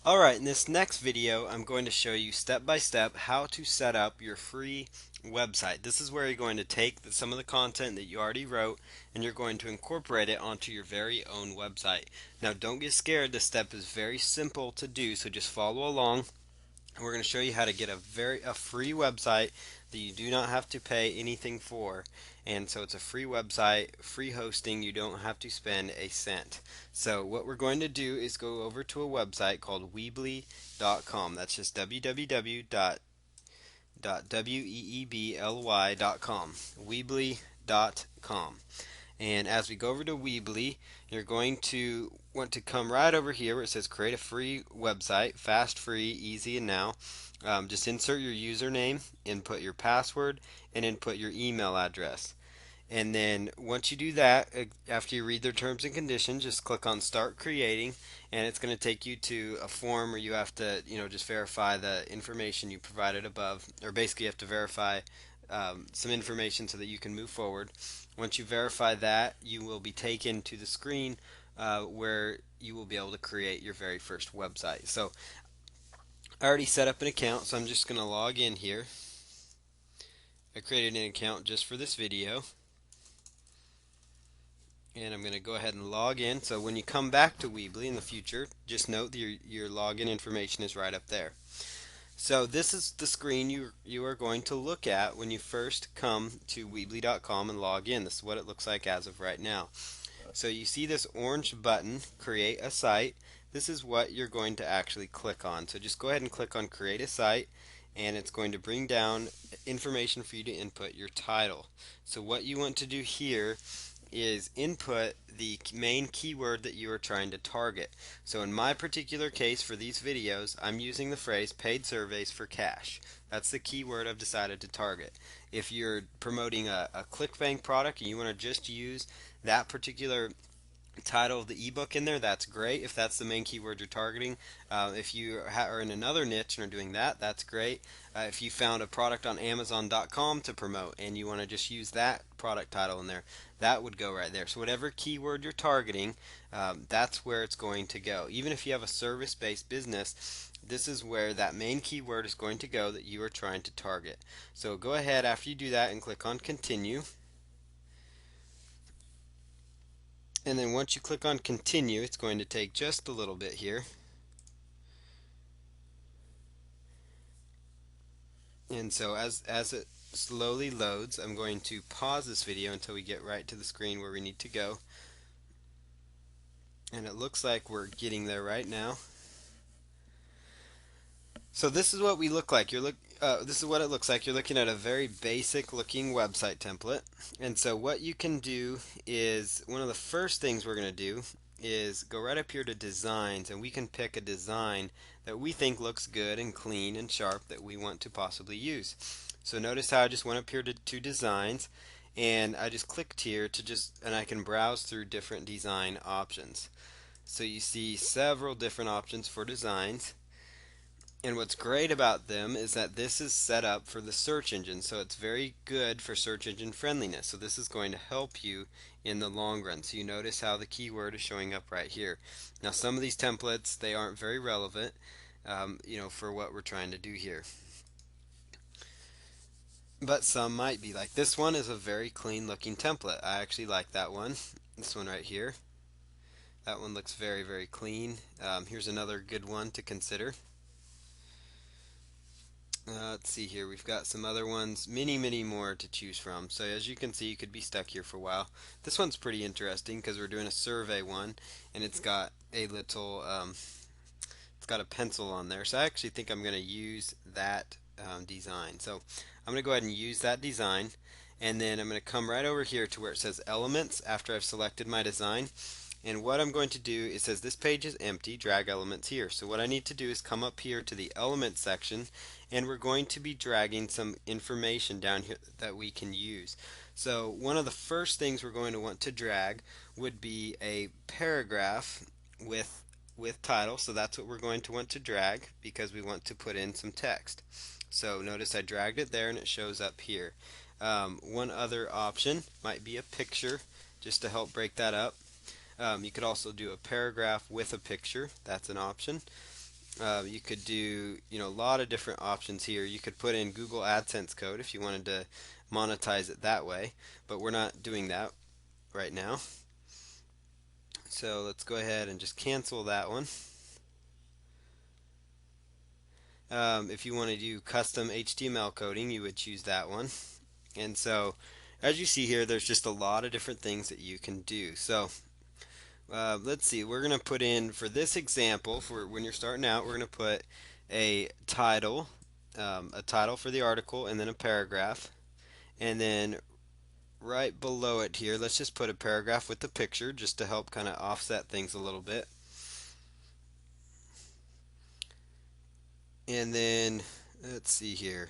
Alright, in this next video I'm going to show you step by step how to set up your free website. This is where you're going to take some of the content that you already wrote and you're going to incorporate it onto your very own website. Now don't get scared, this step is very simple to do, so just follow along. We're going to show you how to get a free website that you do not have to pay anything for. And so it's a free website, free hosting, you don't have to spend a cent. So what we're going to do is go over to a website called Weebly.com. That's just www.weebly.com. Weebly.com. And as we go over to Weebly, you're going to want to come right over here where it says create a free website, fast, free, easy, and now. Just insert your username, input your password, and input your email address. And then once you do that, after you read their terms and conditions, just click on start creating, and it's going to take you to a form where you have to, just verify the information you provided above, or basically you have to verify some information so that you can move forward. Once you verify that, you will be taken to the screen where you will be able to create your very first website. So I already set up an account, so I'm just going to log in here. I created an account just for this video, and I'm going to go ahead and log in. So when you come back to Weebly in the future, just note that your login information is right up there. So this is the screen you are going to look at when you first come to Weebly.com and log in. This is what it looks like as of right now. So you see this orange button, create a site. This is what you're going to actually click on. So just go ahead and click on create a site, and it's going to bring down information for you to input your title. So what you want to do here is input the main keyword that you are trying to target. So in my particular case for these videos, I'm using the phrase paid surveys for cash. That's the keyword I've decided to target. If you're promoting a ClickBank product and you want to just use that particular title of the ebook in there, that's great if that's the main keyword you're targeting. If you are in another niche and are doing that, that's great. If you found a product on Amazon.com to promote and you want to just use that product title in there, that would go right there. So whatever keyword you're targeting, that's where it's going to go. Even if you have a service-based business, this is where that main keyword is going to go that you are trying to target. So go ahead after you do that and click on continue. And then once you click on continue, it's going to take just a little bit here. And so as it slowly loads, I'm going to pause this video until we get right to the screen where we need to go. And it looks like we're getting there right now. So this is what we look like. This is what it looks like. You're looking at a very basic looking website template. And so what you can do is, one of the first things we're going to do is go right up here to designs, and we can pick a design that we think looks good and clean and sharp that we want to possibly use. So notice how I just went up here to designs, and I just clicked here and I can browse through different design options. So you see several different options for designs. And what's great about them is that this is set up for the search engine, so it's very good for search engine friendliness. So this is going to help you in the long run. So you notice how the keyword is showing up right here. Now some of these templates, they aren't very relevant, for what we're trying to do here. But some might be. Like this one is a very clean looking template. I actually like that one. This one right here. That one looks very, very clean. Here's another good one to consider. Let's see here, we've got some other ones, many more to choose from. So as you can see, you could be stuck here for a while. This one's pretty interesting because we're doing a survey one, and it's got a little, it's got a pencil on there. So I actually think I'm going to use that design. So I'm going to go ahead and use that design, and then I'm going to come right over here to where it says elements after I've selected my design. And what I'm going to do, it says this page is empty, drag elements here. So what I need to do is come up here to the elements section, and we're going to be dragging some information down here that we can use. So one of the first things we're going to want to drag would be a paragraph with title. So that's what we're going to want to drag because we want to put in some text. So notice I dragged it there and it shows up here. One other option might be a picture, just to help break that up. You could also do a paragraph with a picture. That's an option. You could do, a lot of different options here. You could put in Google AdSense code if you wanted to monetize it that way, but we're not doing that right now. So let's go ahead and just cancel that one. If you want to do custom HTML coding, you would choose that one. And so, as you see here, there's just a lot of different things that you can do. So, let's see. We're going to put in, for this example, for when you're starting out, we're going to put a title for the article, and then a paragraph. And then right below it here, let's just put a paragraph with the picture just to help kind of offset things a little bit. And then, let's see here.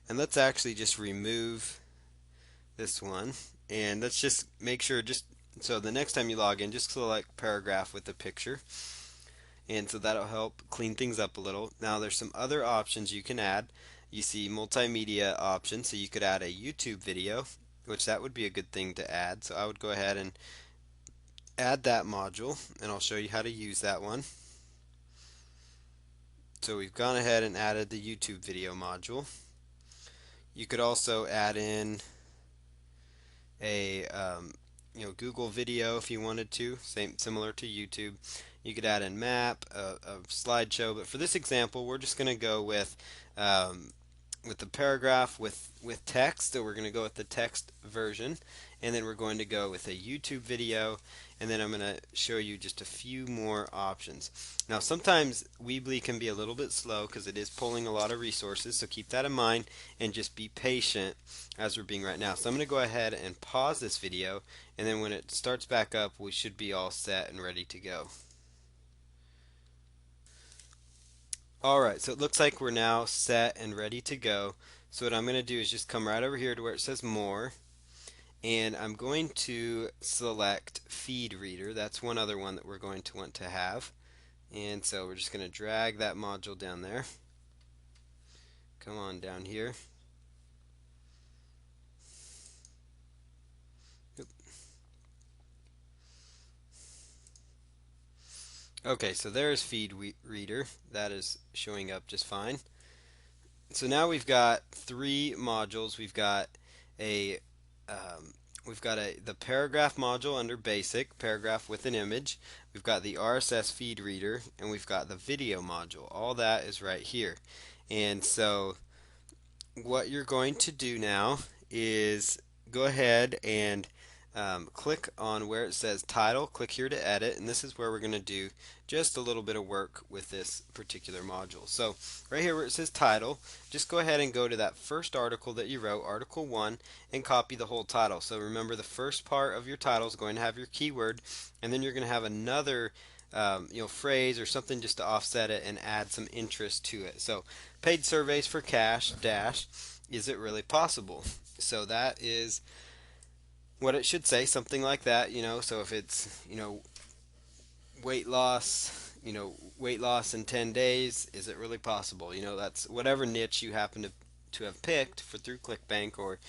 And let's actually just remove this one. And let's just make sure, so the next time you log in, just select paragraph with the picture. And so that'll help clean things up a little. Now there's some other options you can add. You see multimedia options, so you could add a YouTube video, which that would be a good thing to add. So I would go ahead and add that module, and I'll show you how to use that one. So we've gone ahead and added the YouTube video module. You could also add in a Google video if you wanted to, similar to YouTube. You could add in map, a slideshow, but for this example, we're just going to go with the paragraph with text. So we're going to go with the text version, and then we're going to go with a YouTube video, and then I'm going to show you just a few more options. Now sometimes Weebly can be a little bit slow because it is pulling a lot of resources, so keep that in mind and just be patient as we're being right now. So I'm going to go ahead and pause this video, and then when it starts back up, we should be all set and ready to go. Alright, so it looks like we're now set and ready to go. So what I'm going to do is just come right over here to where it says more, and I'm going to select feed reader. That's one other one that we're going to want to have. And so we're just going to drag that module down there. Come on down here. Oop. Okay, so there's feed reader. That is showing up just fine. So now we've got three modules. A we've got the paragraph module under basic, paragraph with an image. We've got the RSS feed reader, and we've got the video module. All that is right here. And so what you're going to do now is go ahead and click on where it says title, click here to edit, and this is where we're going to do just a little bit of work with this particular module. So right here where it says title, just go ahead and go to that first article that you wrote, article 1, and copy the whole title. So remember, the first part of your title is going to have your keyword, and then you're going to have another phrase or something just to offset it and add some interest to it. So paid surveys for cash dash, is it really possible? So that is what it should say, something like that. So if it's weight loss, weight loss in 10 days, is it really possible? That's whatever niche you happen to have picked for through ClickBank, or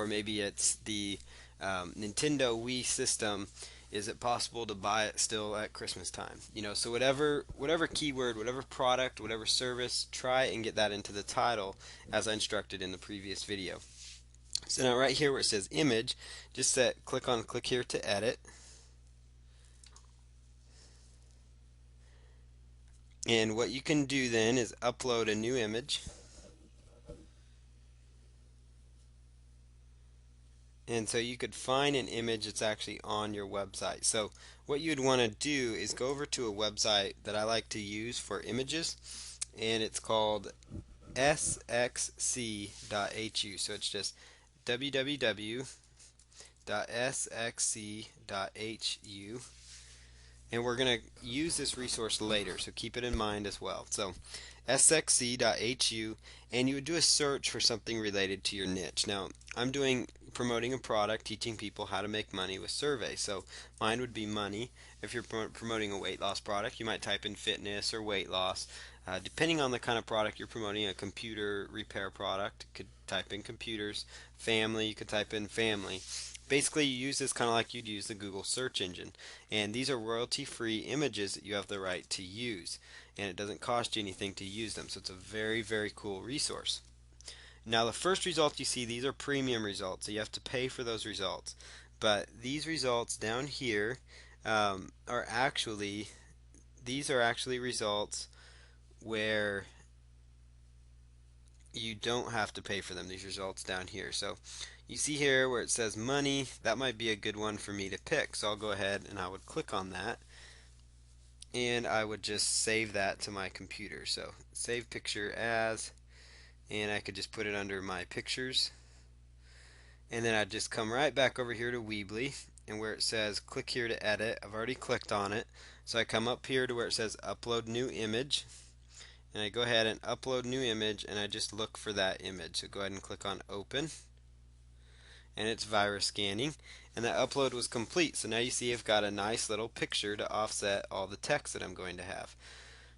maybe it's the Nintendo Wii system. Is it possible to buy it still at Christmas time? So whatever keyword, whatever product, whatever service, try and get that into the title as I instructed in the previous video. So now right here where it says image, just click here to edit. And what you can do then is upload a new image. And so you could find an image that's actually on your website. So what you'd want to do is go over to a website that I like to use for images, and it's called sxc.hu. So it's just www.sxc.hu. And we're going to use this resource later, so keep it in mind as well. So sxc.hu, and you would do a search for something related to your niche. Now I'm promoting a product, teaching people how to make money with surveys. So mine would be money. If you're promoting a weight loss product, you might type in fitness or weight loss. Depending on the kind of product you're promoting, a computer repair product, you could type in computers. Family, you could type in family. Basically, you use this kind of like you'd use the Google search engine. And these are royalty-free images that you have the right to use. and it doesn't cost you anything to use them. So it's a very, very cool resource. Now the first results you see, these are premium results, so you have to pay for those results. But these results down here are actually, these are actually results where you don't have to pay for them, these results down here. So you see here where it says money, that might be a good one for me to pick. So I'll go ahead and I would click on that, and I would just save that to my computer. So save picture as, and I could just put it under my pictures, and then I'd just come right back over here to Weebly, and where it says click here to edit, I've already clicked on it. So I come up here to where it says upload new image, and I go ahead and upload new image, and I just look for that image. So go ahead and click on open, and it's virus scanning, and that upload was complete. So now you see I've got a nice little picture to offset all the text that I'm going to have.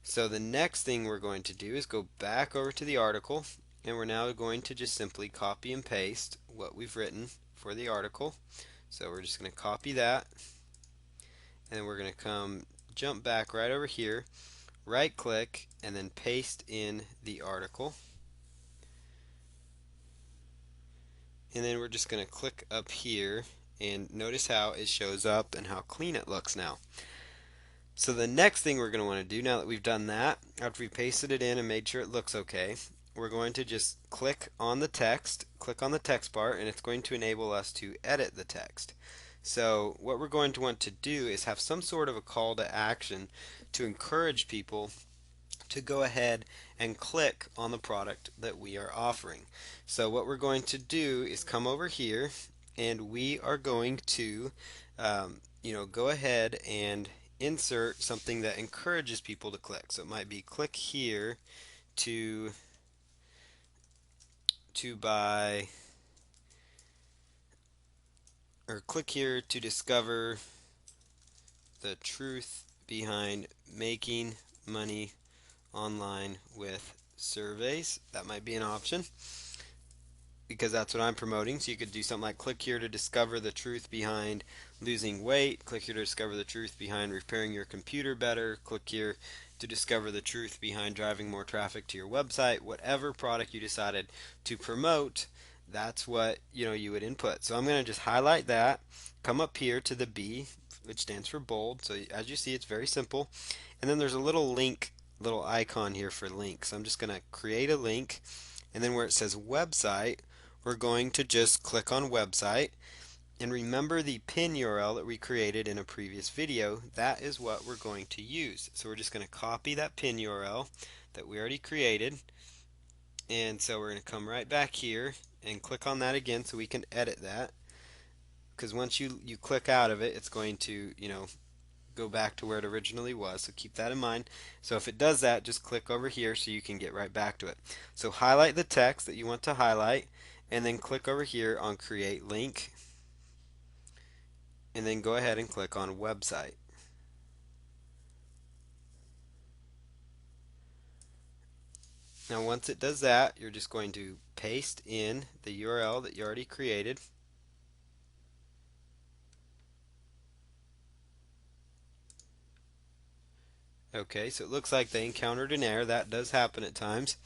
So the next thing we're going to do is go back over to the article, and we're now going to just simply copy and paste what we've written for the article. So we're just going to copy that, and we're going to jump back right over here, right click, and then paste in the article. And then we're just going to click up here, and notice how it shows up and how clean it looks now. So the next thing we're going to want to do, now that we've done that, after we pasted it in and made sure it looks okay, we're going to just click on the text bar, and it's going to enable us to edit the text. So what we're going to want to do is have some sort of a call to action to encourage people to go ahead and click on the product that we are offering. So what we're going to do is come over here, and we are going to go ahead and insert something that encourages people to click. So it might be click here to buy, or click here to discover the truth behind making money online with surveys. That might be an option, because that's what I'm promoting. So you could do something like click here to discover the truth behind losing weight, click here to discover the truth behind repairing your computer better, click here to discover the truth behind driving more traffic to your website. Whatever product you decided to promote, that's what you would input. So I'm going to just highlight that, come up here to the B, which stands for bold. So as you see, it's very simple. And then there's a little icon here for links. So I'm just going to create a link, and then where it says website, we're going to just click on website, and remember the pin URL that we created in a previous video. That is what we're going to use. So we're just going to copy that pin URL that we already created, and so we're going to come right back here and click on that again so we can edit that, because once you click out of it, it's going to go back to where it originally was. So keep that in mind. So if it does that, just click over here so you can get right back to it. So highlight the text that you want to highlight, and then click over here on create link, and then go ahead and click on website. Now once it does that, you're just going to paste in the URL that you already created. Okay, so it looks like they encountered an error. That does happen at times.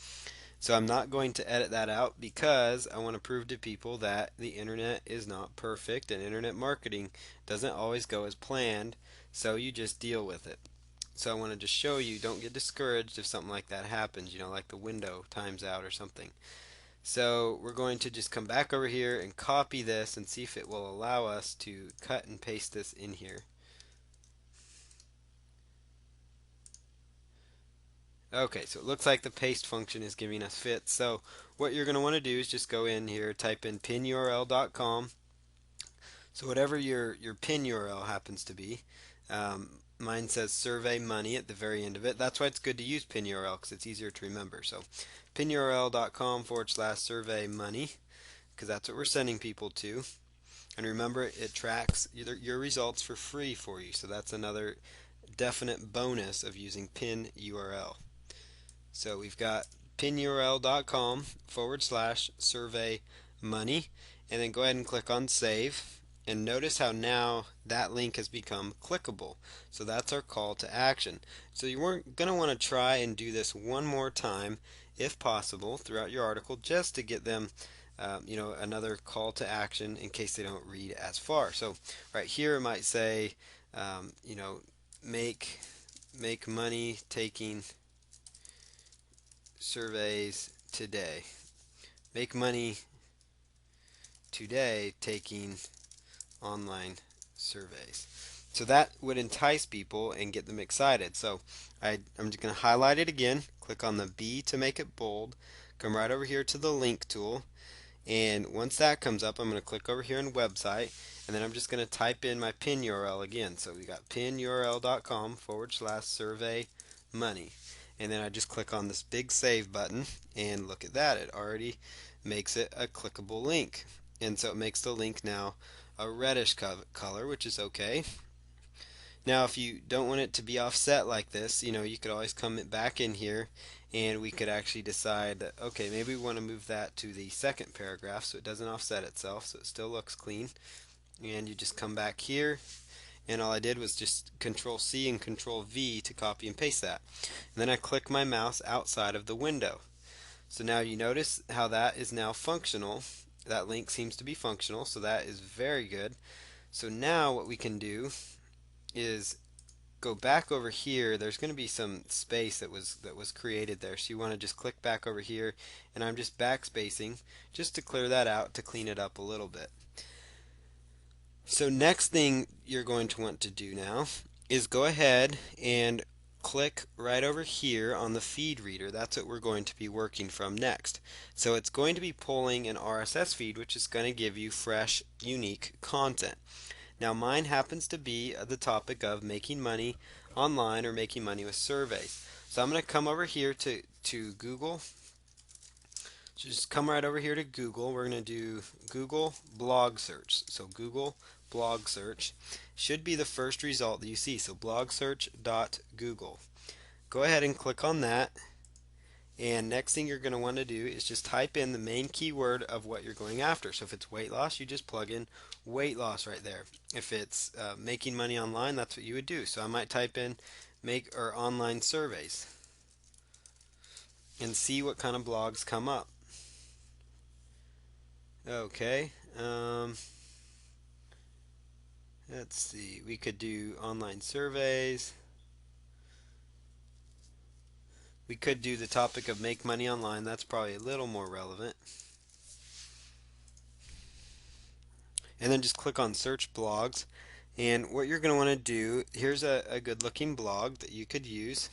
So I'm not going to edit that out, because I want to prove to people that the internet is not perfect, and internet marketing doesn't always go as planned, so you just deal with it. So I want to just show you, don't get discouraged if something like that happens, like the window times out or something. So we're going to just come back over here and copy this and see if it will allow us to cut and paste this in here. Okay, so it looks like the paste function is giving us fits. So what you're going to want to do is just go in here, type in pinurl.com. So whatever your pin URL happens to be, mine says survey money at the very end of it. That's why it's good to use pin URL, because it's easier to remember. So pinurl.com/survey money, because that's what we're sending people to. And remember, it tracks your results for free for you. So that's another definite bonus of using pin URL. So we've got pinurl.com/survey money, and then go ahead and click on save. And notice how now that link has become clickable. So that's our call to action. So you weren't going to want to try and do this one more time, if possible, throughout your article, just to get them, another call to action in case they don't read as far. So right here it might say, um, you know, make make money taking surveys today. Make money today taking online surveys. So that would entice people and get them excited. So I'm just going to highlight it again, click on the B to make it bold, come right over here to the link tool, and once that comes up, I'm going to click over here in website, and then I'm just going to type in my pin URL again. So we got pinurl.com/survey money. And then I just click on this big save button, and look at that, it already makes it a clickable link. And so it makes the link now a reddish color, which is okay. Now, if you don't want it to be offset like this, you could always come back in here and we could actually decide that, okay, maybe we want to move that to the second paragraph so it doesn't offset itself, so it still looks clean. And you just come back here, and all I did was just Control C and Control V to copy and paste that. And then I click my mouse outside of the window. So now you notice how that is now functional. That link seems to be functional, so that is very good. So now what we can do is go back over here. There's going to be some space that was created there, so you want to just click back over here, and I'm just backspacing just to clear that out, to clean it up a little bit. So next thing you're going to want to do now is go ahead and click right over here on the feed reader. That's what we're going to be working from next. So it's going to be pulling an RSS feed, which is going to give you fresh, unique content. Now mine happens to be the topic of making money online or making money with surveys. So I'm going to come over here to Google. So just come right over here to Google. We're going to do Google blog search. So Google blog search should be the first result that you see. So blogsearch.google. Go ahead and click on that. And next thing you're going to want to do is just type in the main keyword of what you're going after. So if it's weight loss, you just plug in weight loss right there. If it's making money online, that's what you would do. So I might type in make or online surveys and see what kind of blogs come up. Okay. Let's see. We could do online surveys. We could do the topic of make money online. That's probably a little more relevant. And then just click on search blogs. And what you're going to want to do, here's a good looking blog that you could use.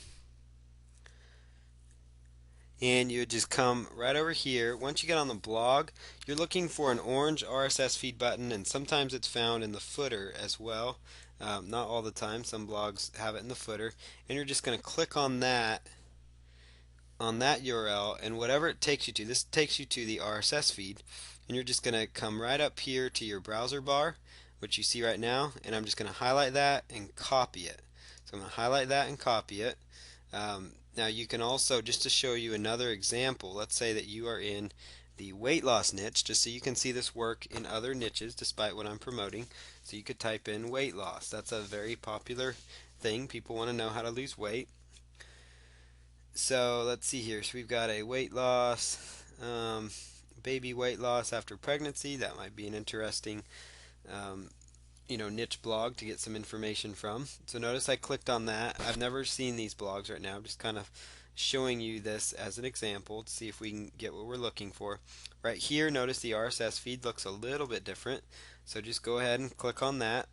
And you would just come right over here. Once you get on the blog, you're looking for an orange RSS feed button, and sometimes it's found in the footer as well. Not all the time, some blogs have it in the footer. And you're just going to click on that URL, and whatever it takes you to, this takes you to the RSS feed, and you're just going to come right up here to your browser bar, which you see right now, and I'm just going to highlight that and copy it. So I'm going to highlight that and copy it. Now you can also, just to show you another example, let's say that you are in the weight loss niche, just so you can see this work in other niches despite what I'm promoting. So you could type in weight loss. That's a very popular thing. People want to know how to lose weight. So let's see here. So we've got a weight loss, baby weight loss after pregnancy. That might be an interesting, niche blog to get some information from. So notice I clicked on that. I've never seen these blogs right now. I'm just kind of showing you this as an example to see if we can get what we're looking for. Right here, notice the RSS feed looks a little bit different. So just go ahead and click on that.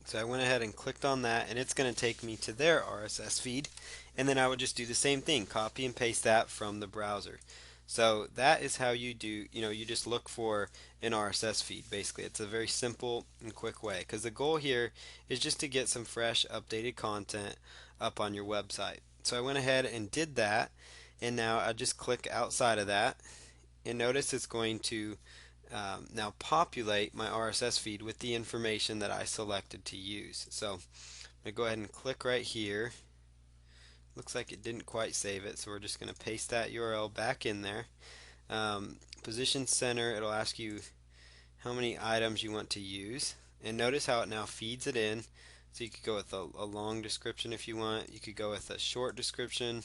So I went ahead and clicked on that, and it's going to take me to their RSS feed, and then I would just do the same thing, copy and paste that from the browser. So that is how you do, you just look for an RSS feed. Basically, it's a very simple and quick way, because the goal here is just to get some fresh, updated content up on your website. So I went ahead and did that, and now I just click outside of that, and notice it's going to now populate my RSS feed with the information that I selected to use. So I'm going to go ahead and click right here. Looks like it didn't quite save it, so we're just going to paste that URL back in there. Position center, it'll ask you how many items you want to use. And notice how it now feeds it in. So you could go with a long description if you want. You could go with a short description.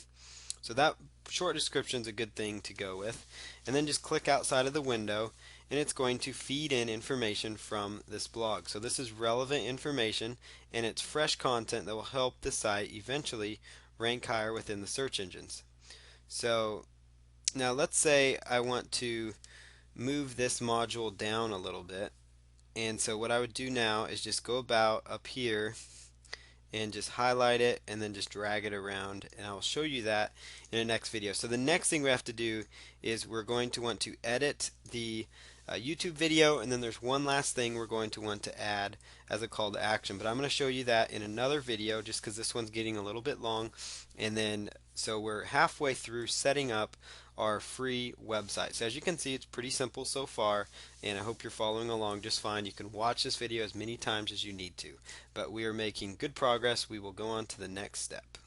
So that short description is a good thing to go with. And then just click outside of the window and it's going to feed in information from this blog. So this is relevant information and it's fresh content that will help the site eventually rank higher within the search engines. So now let's say I want to move this module down a little bit. And so what I would do now is just go about up here and just highlight it and then just drag it around, and I'll show you that in the next video. So the next thing we have to do is we're going to want to edit the YouTube video, and then there's one last thing we're going to want to add as a call to action, but I'm going to show you that in another video just because this one's getting a little bit long. And then so we're halfway through setting up our free website. So as you can see, it's pretty simple so far, and I hope you're following along just fine. You can watch this video as many times as you need to, but we are making good progress. We will go on to the next step.